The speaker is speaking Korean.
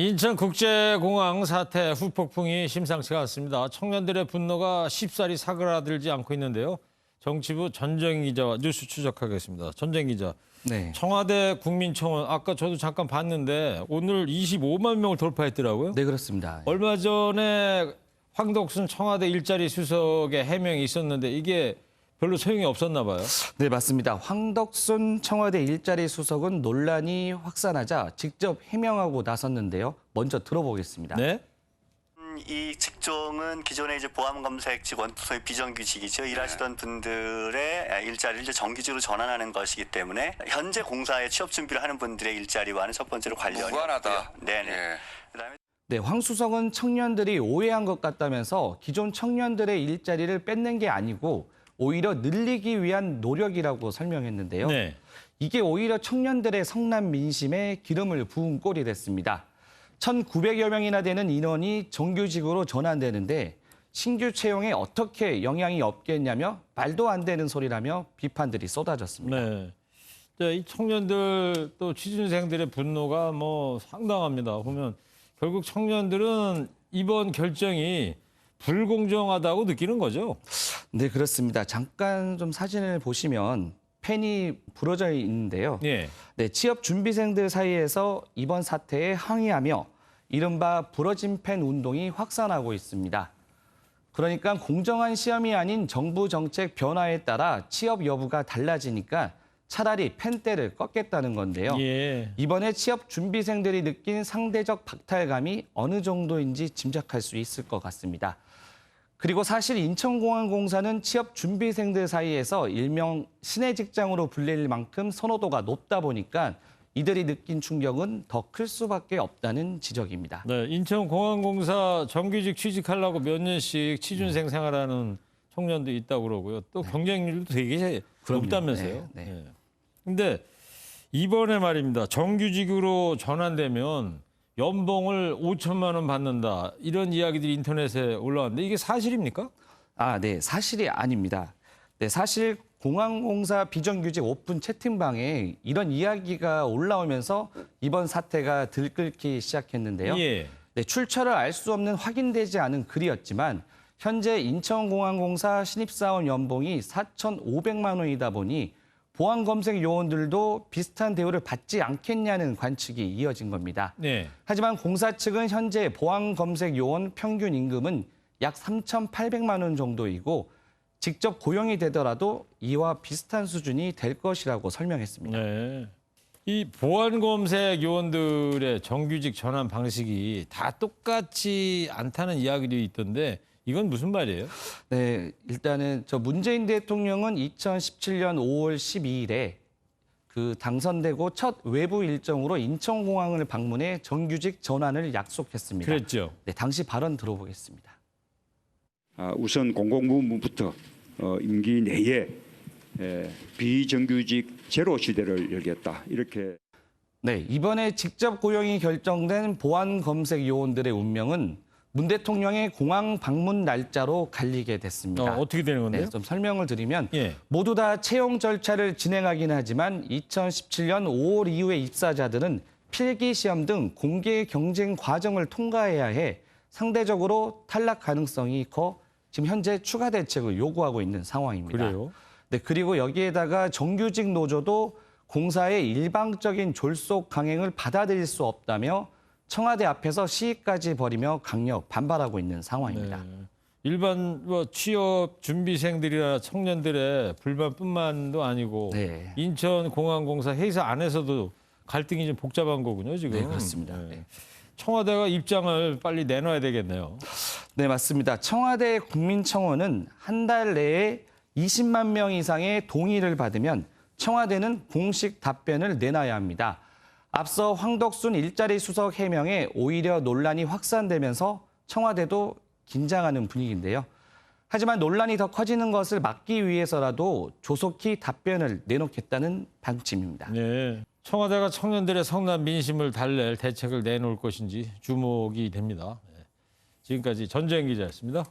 인천국제공항 사태 후폭풍이 심상치가 않습니다. 청년들의 분노가 쉽사리 사그라들지 않고 있는데요. 정치부 전쟁 기자와 뉴스 추적하겠습니다. 전쟁 기자. 네. 청와대 국민청원 아까 저도 잠깐 봤는데 오늘 25만 명을 돌파했더라고요. 네, 그렇습니다. 얼마 전에 황덕순 청와대 일자리 수석의 해명이 있었는데 이게 별로 소용이 없었나 봐요. 네, 맞습니다. 황덕순 청와대 일자리 수석은 논란이 확산하자 직접 해명하고 나섰는데요. 먼저 들어보겠습니다. 네. 이 직종은 기존에 이제 보안 검색직 소위 비정규직이죠. 일하시던 분들의 일자리를 이제 정규직으로 전환하는 것이기 때문에 현재 공사에 취업 준비를 하는 분들의 일자리와는 첫 번째로 관련이 무관하다. 없고요. 네네. 예. 그다음에 네, 황 수석은 청년들이 오해한 것 같다면서 기존 청년들의 일자리를 뺏는 게 아니고 오히려 늘리기 위한 노력이라고 설명했는데요. 네. 이게 오히려 청년들의 성난 민심에 기름을 부은 꼴이 됐습니다. 1,900여 명이나 되는 인원이 정규직으로 전환되는데 신규 채용에 어떻게 영향이 없겠냐며 말도 안 되는 소리라며 비판들이 쏟아졌습니다. 네. 이 청년들 또 취준생들의 분노가 상당합니다. 보면 결국 청년들은 이번 결정이 불공정하다고 느끼는 거죠. 네, 그렇습니다. 잠깐 좀 사진을 보시면 펜이 부러져 있는데요. 예. 네, 취업 준비생들 사이에서 이번 사태에 항의하며 이른바 부러진 펜 운동이 확산하고 있습니다. 그러니까 공정한 시험이 아닌 정부 정책 변화에 따라 취업 여부가 달라지니까 차라리 펜대를 꺾겠다는 건데요. 예. 이번에 취업 준비생들이 느낀 상대적 박탈감이 어느 정도인지 짐작할 수 있을 것 같습니다. 그리고 사실 인천공항공사는 취업 준비생들 사이에서 일명 신의 직장으로 불릴 만큼 선호도가 높다 보니까 이들이 느낀 충격은 더 클 수밖에 없다는 지적입니다. 네, 인천공항공사 정규직 취직하려고 몇 년씩 취준생 생활하는 청년도 있다고 그러고요. 또 경쟁률도 되게 그럼요. 높다면서요. 네, 네. 근데 이번에 말입니다. 정규직으로 전환되면 연봉을 5천만 원 받는다. 이런 이야기들이 인터넷에 올라왔는데 이게 사실입니까? 네, 사실이 아닙니다. 네, 사실 공항공사 비정규직 오픈 채팅방에 이런 이야기가 올라오면서 이번 사태가 들끓기 시작했는데요. 예. 네, 출처를 알 수 없는 확인되지 않은 글이었지만 현재 인천공항공사 신입사원 연봉이 4,500만 원이다 보니 보안검색 요원들도 비슷한 대우를 받지 않겠냐는 관측이 이어진 겁니다. 네. 하지만 공사 측은 현재 보안검색 요원 평균 임금은 약 3,800만 원 정도이고 직접 고용이 되더라도 이와 비슷한 수준이 될 것이라고 설명했습니다. 네. 이 보안검색 요원들의 정규직 전환 방식이 다 똑같지 않다는 이야기도 있던데 이건 무슨 말이에요? 네, 일단은 문재인 대통령은 2017년 5월 12일에 당선되고 첫 외부 일정으로 인천공항을 방문해 정규직 전환을 약속했습니다. 그랬죠. 네, 당시 발언 들어보겠습니다. 우선 공공부문부터 임기 내에 비정규직 제로 시대를 열겠다. 이렇게. 네, 이번에 직접 고용이 결정된 보안검색 요원들의 운명은 문 대통령의 공항 방문 날짜로 갈리게 됐습니다. 어떻게 되는 건데요? 네, 좀 설명을 드리면 예. 모두 다 채용 절차를 진행하긴 하지만 2017년 5월 이후의 입사자들은 필기시험 등 공개 경쟁 과정을 통과해야 해 상대적으로 탈락 가능성이 커 지금 현재 추가 대책을 요구하고 있는 상황입니다. 그래요? 네, 그리고 여기에다가 정규직 노조도 공사의 일방적인 졸속 강행을 받아들일 수 없다며 청와대 앞에서 시위까지 벌이며 강력 반발하고 있는 상황입니다. 네. 일반 취업 준비생들이나 청년들의 불만뿐만도 아니고 네. 인천공항공사 회사 안에서도 갈등이 좀 복잡한 거군요, 지금. 네, 그렇습니다. 네. 네. 청와대가 입장을 빨리 내놔야 되겠네요. 네, 맞습니다. 청와대 국민청원은 한 달 내에 20만 명 이상의 동의를 받으면 청와대는 공식 답변을 내놔야 합니다. 앞서 황덕순 일자리 수석 해명에 오히려 논란이 확산되면서 청와대도 긴장하는 분위기인데요. 하지만 논란이 더 커지는 것을 막기 위해서라도 조속히 답변을 내놓겠다는 방침입니다. 네. 청와대가 청년들의 성난 민심을 달랠 대책을 내놓을 것인지 주목이 됩니다. 네. 지금까지 전재현 기자였습니다.